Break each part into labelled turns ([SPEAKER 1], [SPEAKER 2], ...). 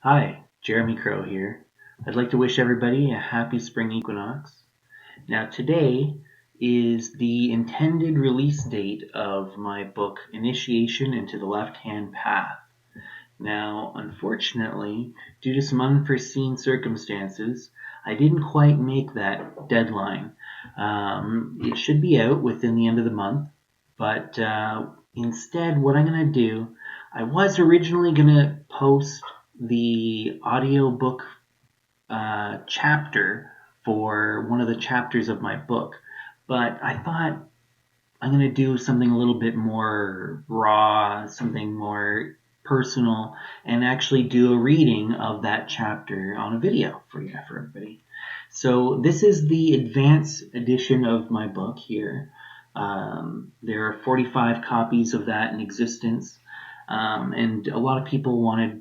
[SPEAKER 1] Hi, Jeremy Crow here. I'd like to wish everybody a happy spring equinox. Now, today is the intended release date of my book, Initiation into the Left-Hand Path. Now, unfortunately, due to some unforeseen circumstances, I didn't quite make that deadline. It should be out within the end of the month, but instead, what I'm going to do, I was originally going to post the audiobook chapter for one of the chapters of my book, but I thought I'm going to do something a little bit more raw, something more personal, and actually do a reading of that chapter on a video for everybody. So this is the advanced edition of my book here. There are 45 copies of that in existence, and a lot of people wanted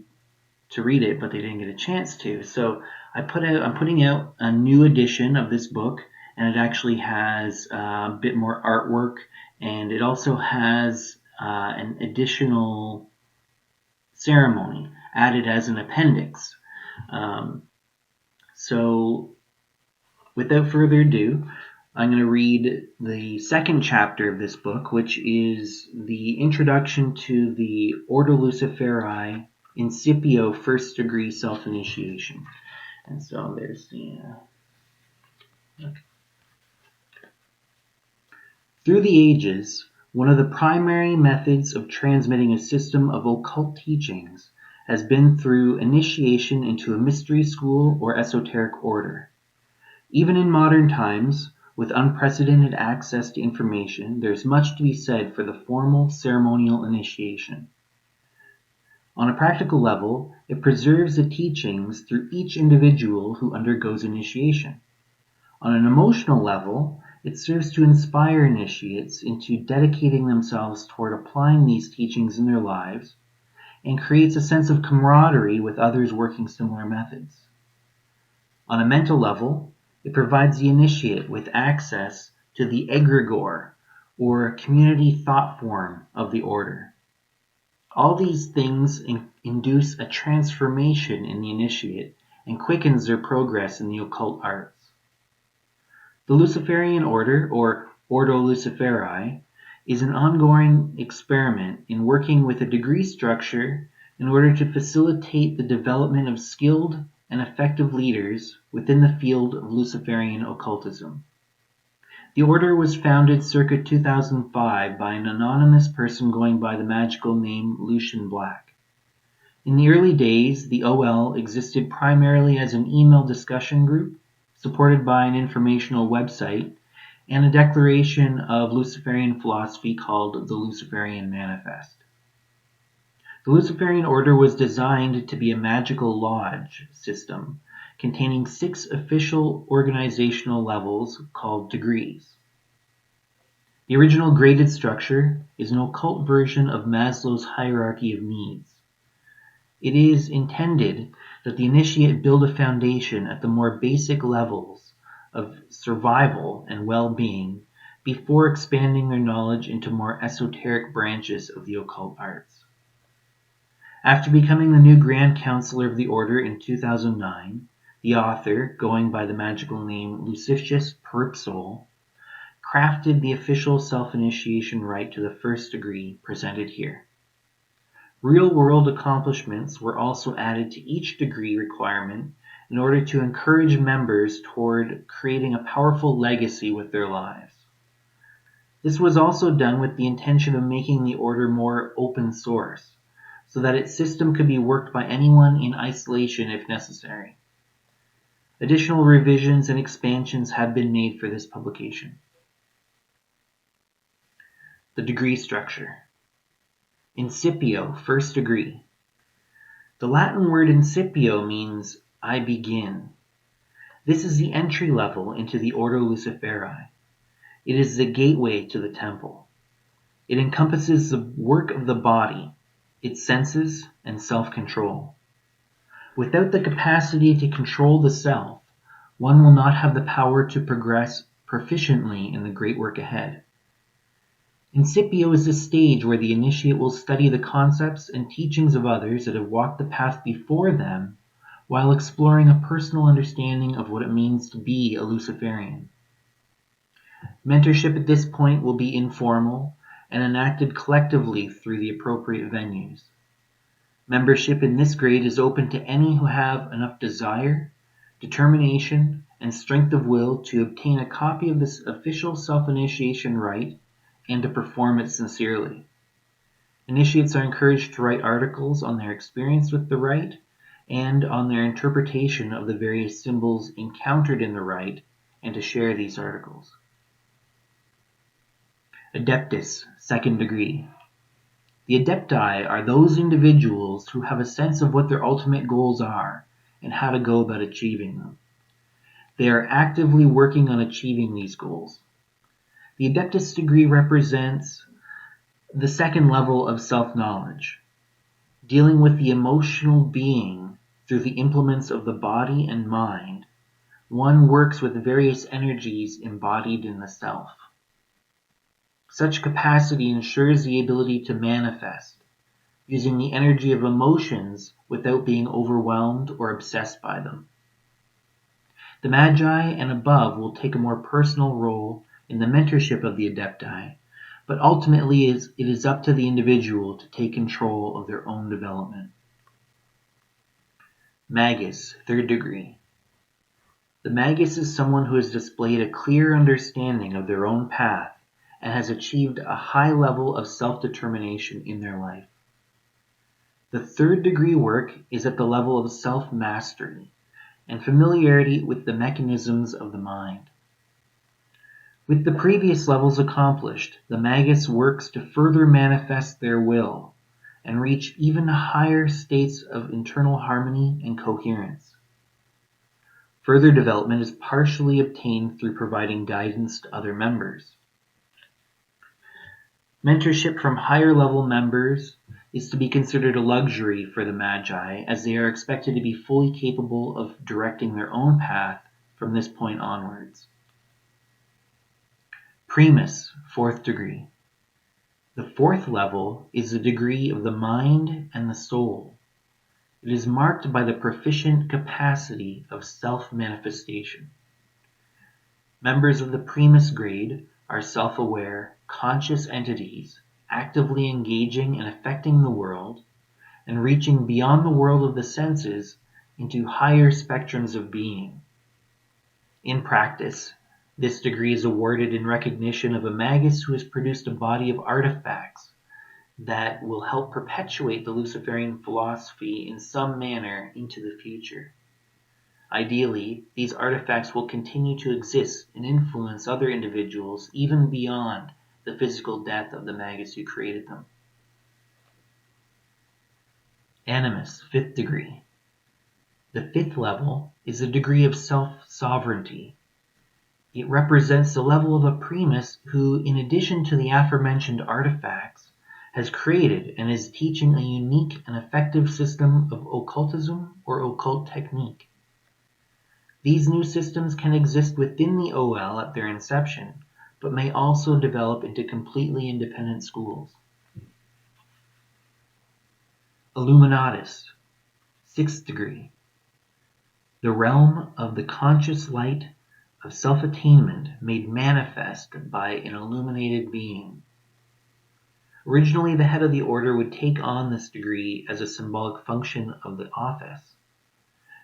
[SPEAKER 1] to read it, but they didn't get a chance to. So I'm putting out a new edition of this book, and it actually has a bit more artwork, and it also has an additional ceremony added as an appendix. So without further ado, I'm going to read the second chapter of this book, which is the introduction to the Ordo Luciferi Incipio first degree self-initiation. And so there's the... okay. Through the ages, one of the primary methods of transmitting a system of occult teachings has been through initiation into a mystery school or esoteric order. Even in modern times, with unprecedented access to information, there's much to be said for the formal ceremonial initiation. On a practical level, it preserves the teachings through each individual who undergoes initiation. On an emotional level, it serves to inspire initiates into dedicating themselves toward applying these teachings in their lives and creates a sense of camaraderie with others working similar methods. On a mental level, it provides the initiate with access to the egregore, or community thought form of the order. All these things induce a transformation in the initiate and quickens their progress in the occult arts. The Luciferian Order, or Ordo Luciferi, is an ongoing experiment in working with a degree structure in order to facilitate the development of skilled and effective leaders within the field of Luciferian occultism. The order was founded circa 2005 by an anonymous person going by the magical name Lucian Black. In the early days, the OL existed primarily as an email discussion group, supported by an informational website, and a declaration of Luciferian philosophy called the Luciferian Manifest. The Luciferian Order was designed to be a magical lodge system containing 6 official organizational levels called degrees. The original graded structure is an occult version of Maslow's hierarchy of needs. It is intended that the initiate build a foundation at the more basic levels of survival and well-being before expanding their knowledge into more esoteric branches of the occult arts. After becoming the new Grand Counselor of the Order in 2009, the author, going by the magical name Lucius Peripsol, crafted the official self-initiation rite to the first degree presented here. Real-world accomplishments were also added to each degree requirement in order to encourage members toward creating a powerful legacy with their lives. This was also done with the intention of making the order more open source, so that its system could be worked by anyone in isolation if necessary. Additional revisions and expansions have been made for this publication. The degree structure. Incipio, first degree. The Latin word incipio means I begin. This is the entry level into the Ordo Luciferi. It is the gateway to the temple. It encompasses the work of the body, its senses, and self-control. Without the capacity to control the self, one will not have the power to progress proficiently in the great work ahead. Incipio is the stage where the initiate will study the concepts and teachings of others that have walked the path before them, while exploring a personal understanding of what it means to be a Luciferian. Mentorship at this point will be informal and enacted collectively through the appropriate venues. Membership in this grade is open to any who have enough desire, determination, and strength of will to obtain a copy of this official self-initiation rite and to perform it sincerely. Initiates are encouraged to write articles on their experience with the rite and on their interpretation of the various symbols encountered in the rite, and to share these articles. Adeptus, second degree. The Adepti are those individuals who have a sense of what their ultimate goals are and how to go about achieving them. They are actively working on achieving these goals. The Adeptus degree represents the second level of self-knowledge, dealing with the emotional being through the implements of the body and mind. One works with various energies embodied in the self. Such capacity ensures the ability to manifest, using the energy of emotions without being overwhelmed or obsessed by them. The Magi and above will take a more personal role in the mentorship of the Adepti, but ultimately it is up to the individual to take control of their own development. Magus, third degree. The Magus is someone who has displayed a clear understanding of their own path and has achieved a high level of self-determination in their life. The third degree work is at the level of self-mastery and familiarity with the mechanisms of the mind. With the previous levels accomplished, the Magus works to further manifest their will and reach even higher states of internal harmony and coherence. Further development is partially obtained through providing guidance to other members. Mentorship from higher level members is to be considered a luxury for the Magi, as they are expected to be fully capable of directing their own path from this point onwards. Primus, fourth degree. The fourth level is the degree of the mind and the soul. It is marked by the proficient capacity of self-manifestation. Members of the Primus grade are self-aware, conscious entities, actively engaging and affecting the world, and reaching beyond the world of the senses into higher spectrums of being. In practice, this degree is awarded in recognition of a Magus who has produced a body of artifacts that will help perpetuate the Luciferian philosophy in some manner into the future. Ideally, these artifacts will continue to exist and influence other individuals even beyond the physical death of the Magus who created them. Animus, fifth degree. The fifth level is a degree of self-sovereignty. It represents the level of a Primus who, in addition to the aforementioned artifacts, has created and is teaching a unique and effective system of occultism or occult technique. These new systems can exist within the OL at their inception, but may also develop into completely independent schools. Illuminatus, sixth degree. The realm of the conscious light of self-attainment made manifest by an illuminated being. Originally, the head of the order would take on this degree as a symbolic function of the office.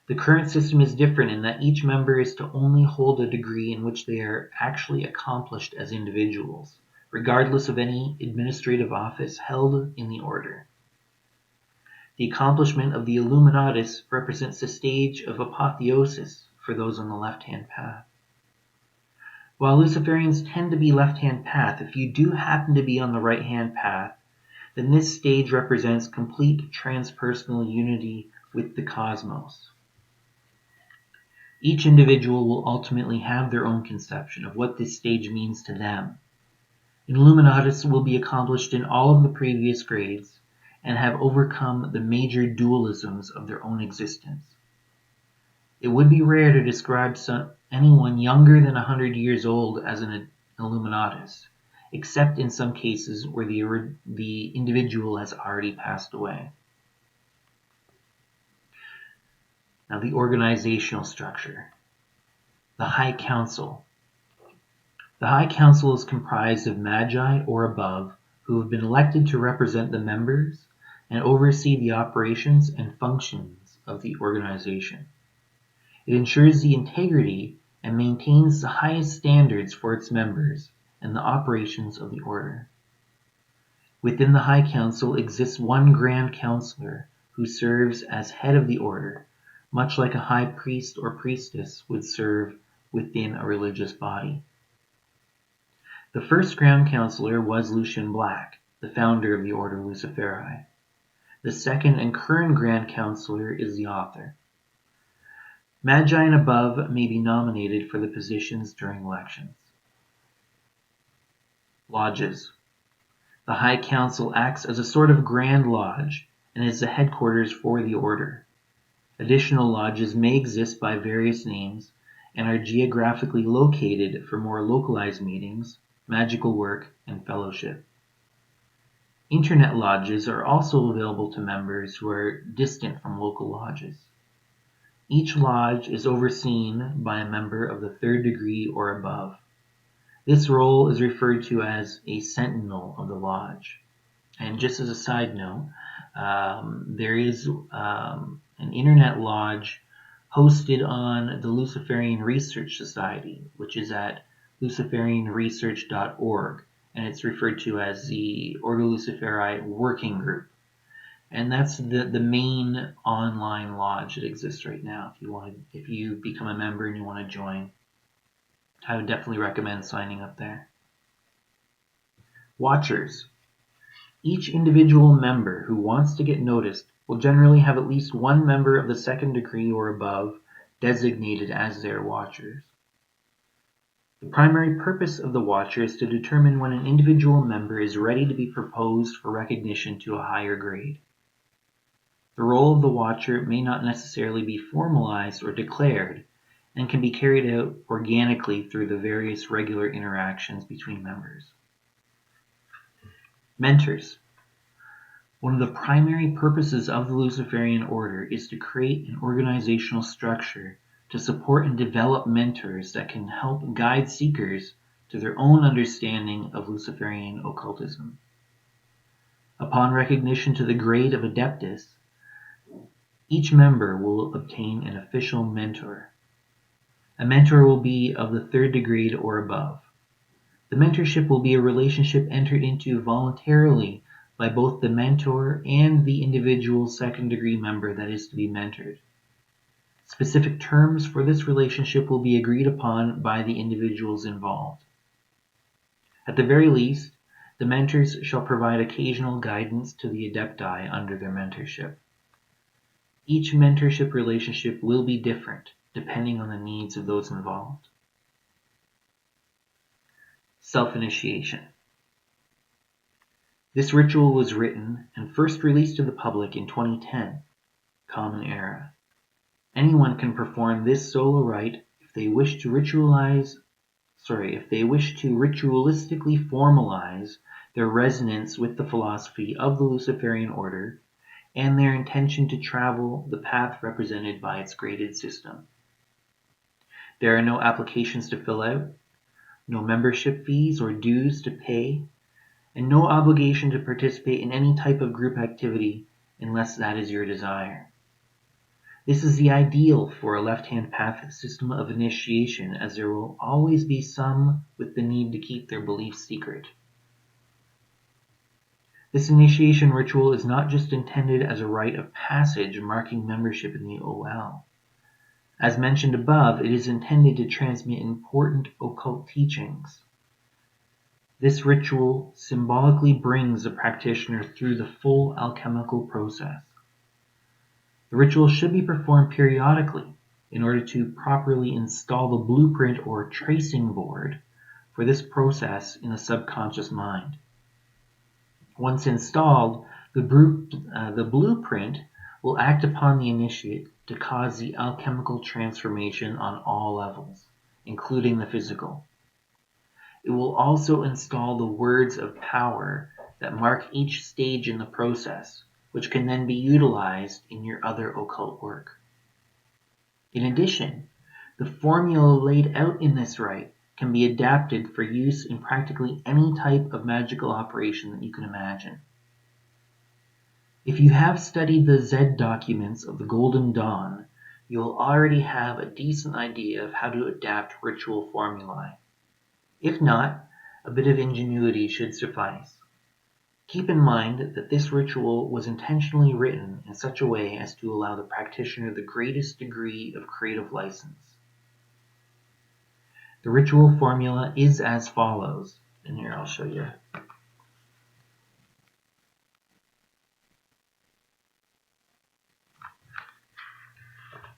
[SPEAKER 1] The current system is different in that each member is to only hold a degree in which they are actually accomplished as individuals, regardless of any administrative office held in the order. The accomplishment of the Illuminatus represents the stage of apotheosis for those on the left-hand path. While Luciferians tend to be left-hand path, if you do happen to be on the right-hand path, then this stage represents complete transpersonal unity with the cosmos. Each individual will ultimately have their own conception of what this stage means to them. Illuminatus will be accomplished in all of the previous grades and have overcome the major dualisms of their own existence. It would be rare to describe anyone younger than 100 years old as an Illuminatus, except in some cases where the individual has already passed away. Now, the organizational structure. The High Council. The High Council is comprised of magi or above who have been elected to represent the members and oversee the operations and functions of the organization. It ensures the integrity and maintains the highest standards for its members and the operations of the order. Within the High Council exists one Grand Counselor who serves as head of the order, much like a high priest or priestess would serve within a religious body. The first Grand Counselor was Lucian Black, the founder of the Order Luciferi. The second and current Grand Counselor is the author. Magi and above may be nominated for the positions during elections. Lodges. The High Council acts as a sort of Grand Lodge and is the headquarters for the order. Additional lodges may exist by various names and are geographically located for more localized meetings, magical work, and fellowship. Internet lodges are also available to members who are distant from local lodges. Each lodge is overseen by a member of the third degree or above. This role is referred to as a sentinel of the lodge. And just as a side note, there is an internet lodge hosted on the Luciferian Research Society, which is at luciferianresearch.org, and it's referred to as the Ordo Luciferi Working Group. And that's the main online lodge that exists right now. If you become a member and you want to join, I would definitely recommend signing up there. Watchers. Each individual member who wants to get noticed will generally have at least one member of the second degree or above designated as their watchers. The primary purpose of the watcher is to determine when an individual member is ready to be proposed for recognition to a higher grade. The role of the watcher may not necessarily be formalized or declared, and can be carried out organically through the various regular interactions between members. Mentors. One of the primary purposes of the Luciferian Order is to create an organizational structure to support and develop mentors that can help guide seekers to their own understanding of Luciferian occultism. Upon recognition to the grade of Adeptus, each member will obtain an official mentor. A mentor will be of the third degree or above. The mentorship will be a relationship entered into voluntarily by both the mentor and the individual second degree member that is to be mentored. Specific terms for this relationship will be agreed upon by the individuals involved. At the very least, the mentors shall provide occasional guidance to the adepti under their mentorship. Each mentorship relationship will be different depending on the needs of those involved. Self-initiation. This ritual was written and first released to the public in 2010, Common Era. Anyone can perform this solo rite if they wish to ritualistically formalize their resonance with the philosophy of the Luciferian Order and their intention to travel the path represented by its graded system. There are no applications to fill out, no membership fees or dues to pay, and no obligation to participate in any type of group activity unless that is your desire. This is the ideal for a left-hand path system of initiation, as there will always be some with the need to keep their beliefs secret. This initiation ritual is not just intended as a rite of passage marking membership in the OL. As mentioned above, it is intended to transmit important occult teachings. This ritual symbolically brings the practitioner through the full alchemical process. The ritual should be performed periodically in order to properly install the blueprint or tracing board for this process in the subconscious mind. Once installed, the blueprint will act upon the initiate to cause the alchemical transformation on all levels, including the physical. It will also install the words of power that mark each stage in the process, which can then be utilized in your other occult work. In addition, the formula laid out in this rite can be adapted for use in practically any type of magical operation that you can imagine. If you have studied the Z documents of the Golden Dawn, you'll already have a decent idea of how to adapt ritual formulae. If not, a bit of ingenuity should suffice. Keep in mind that this ritual was intentionally written in such a way as to allow the practitioner the greatest degree of creative license. The ritual formula is as follows, and here I'll show you.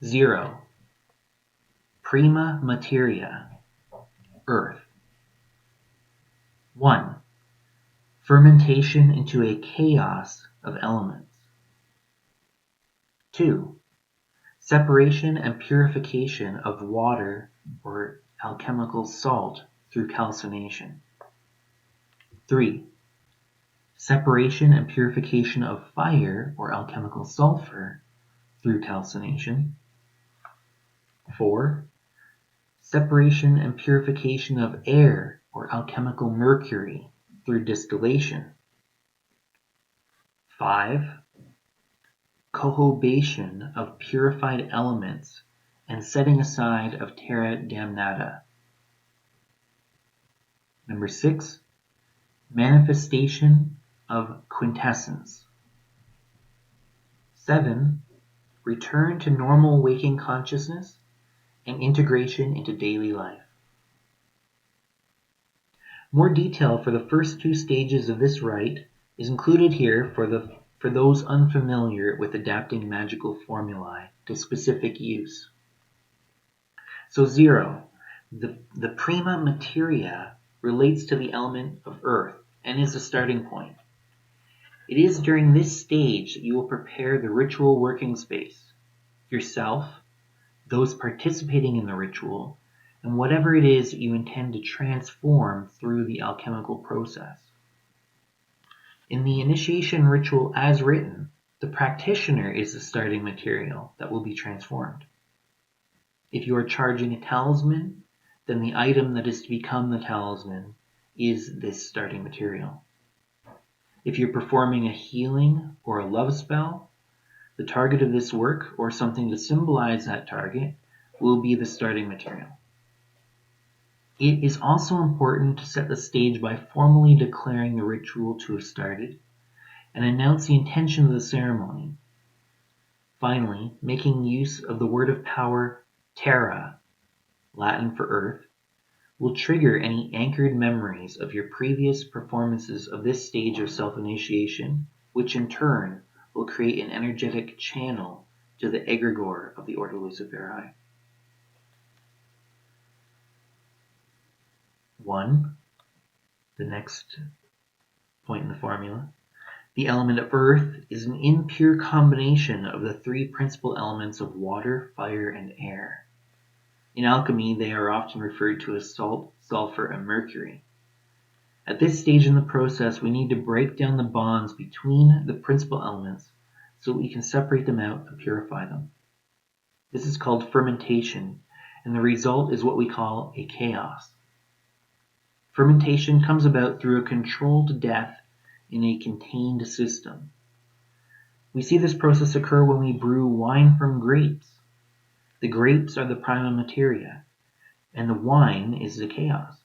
[SPEAKER 1] Zero, prima materia, earth. 1. Fermentation into a chaos of elements. 2. Separation and purification of water or alchemical salt through calcination. 3. Separation and purification of fire or alchemical sulfur through calcination. 4. Separation and purification of air or alchemical mercury through distillation. 5. Cohobation of purified elements and setting aside of terra damnata. Number 6. Manifestation of quintessence. 7. Return to normal waking consciousness and integration into daily life. More detail for the first 2 stages of this rite is included here for those unfamiliar with adapting magical formulae to specific use. So 0, the prima materia relates to the element of earth and is the starting point. It is during this stage that you will prepare the ritual working space, yourself, those participating in the ritual, and whatever it is that you intend to transform through the alchemical process. In the initiation ritual as written, the practitioner is the starting material that will be transformed. If you are charging a talisman, then the item that is to become the talisman is this starting material. If you're performing a healing or a love spell, the target of this work, or something to symbolize that target, will be the starting material. It is also important to set the stage by formally declaring the ritual to have started and announce the intention of the ceremony. Finally, making use of the word of power terra, Latin for earth, will trigger any anchored memories of your previous performances of this stage of self-initiation, which in turn will create an energetic channel to the egregore of the Ordo Luciferi. 1. The next point in the formula. The element of earth is an impure combination of the 3 principal elements of water, fire, and air. In alchemy, they are often referred to as salt, sulfur, and mercury. At this stage in the process, we need to break down the bonds between the principal elements so we can separate them out and purify them. This is called fermentation, and the result is what we call a chaos. Fermentation comes about through a controlled death in a contained system. We see this process occur when we brew wine from grapes. The grapes are the prima materia, and the wine is the chaos.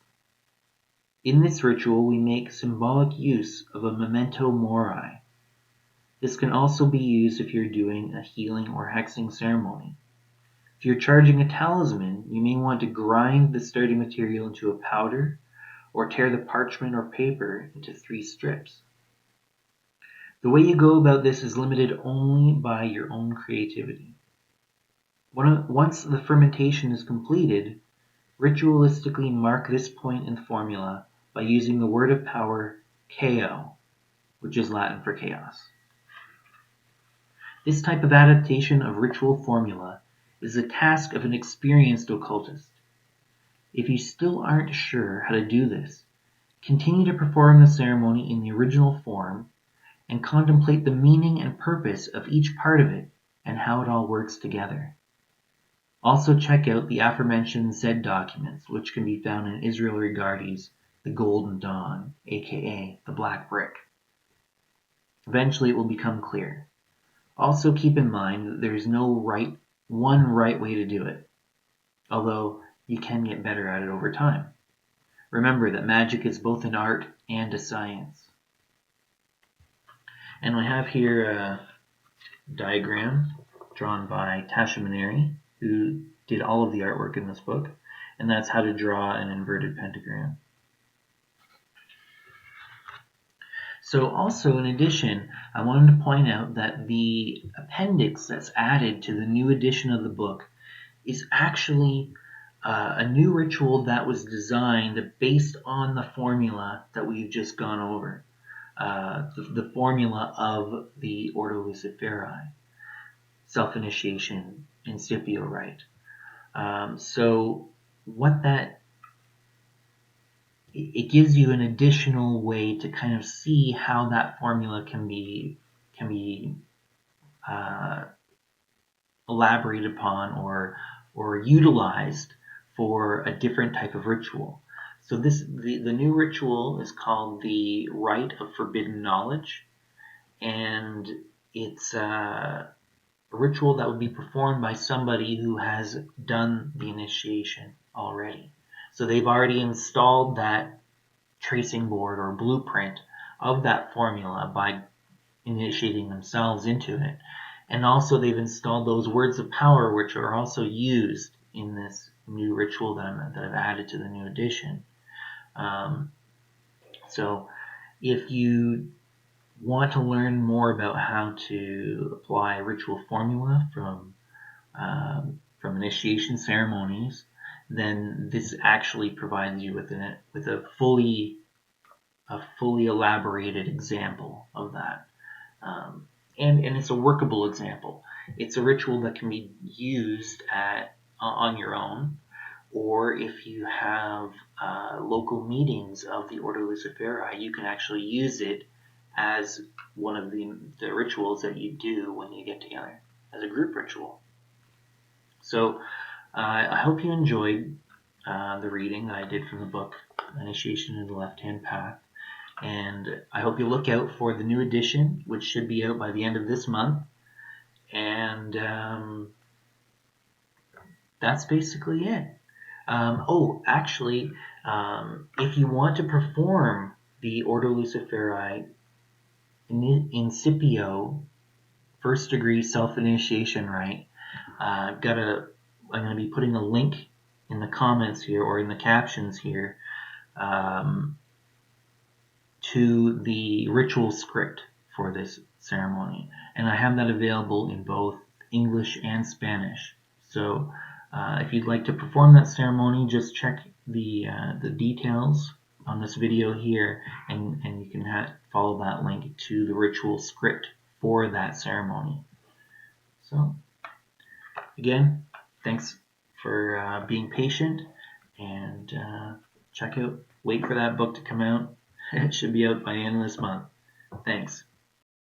[SPEAKER 1] In this ritual, we make symbolic use of a memento mori. This can also be used if you're doing a healing or hexing ceremony. If you're charging a talisman, you may want to grind the starting material into a powder or tear the parchment or paper into 3 strips. The way you go about this is limited only by your own creativity. Once the fermentation is completed, ritualistically mark this point in the formula by using the word of power chaos, which is Latin for chaos. This type of adaptation of ritual formula is the task of an experienced occultist. If you still aren't sure how to do this, continue to perform the ceremony in the original form and contemplate the meaning and purpose of each part of it and how it all works together. Also check out the aforementioned Zed documents, which can be found in Israel Regardie's The Golden Dawn, aka The Black Brick. Eventually it will become clear. Also keep in mind that there is no one right way to do it, although you can get better at it over time. Remember that magic is both an art and a science. And I have here a diagram drawn by Tasha Maneri, who did all of the artwork in this book, and that's how to draw an inverted pentagram. So also, in addition, I wanted to point out that the appendix that's added to the new edition of the book is actually a new ritual that was designed based on the formula that we've just gone over, the formula of the Ordo Luciferi, self-initiation, Incipio rite. So what that, it gives you an additional way to kind of see how that formula can be elaborated upon or utilized for a different type of ritual. So the new ritual is called the Rite of Forbidden Knowledge, and it's a ritual that would be performed by somebody who has done the initiation already. So they've already installed that tracing board or blueprint of that formula by initiating themselves into it. And also they've installed those words of power, which are also used in this new ritual that I've added to the new edition. So if you want to learn more about how to apply ritual formula from initiation ceremonies, then this actually provides you with a fully elaborated example of that. And it's a workable example. It's a ritual that can be used on your own, or if you have local meetings of the Ordo Luciferi, you can actually use it as one of the rituals that you do when you get together as a group ritual. So I hope you enjoyed the reading that I did from the book, Initiation in the Left-Hand Path. And I hope you look out for the new edition, which should be out by the end of this month. And that's basically it. If you want to perform the Ordo Luciferi Incipio first degree self-initiation rite, I'm going to be putting a link in the comments here or in the captions here to the ritual script for this ceremony, and I have that available in both English and Spanish. So if you'd like to perform that ceremony, just check the details on this video here, and you can follow that link to the ritual script for that ceremony. So again, thanks for being patient, and wait for that book to come out. It should be out by the end of this month. Thanks.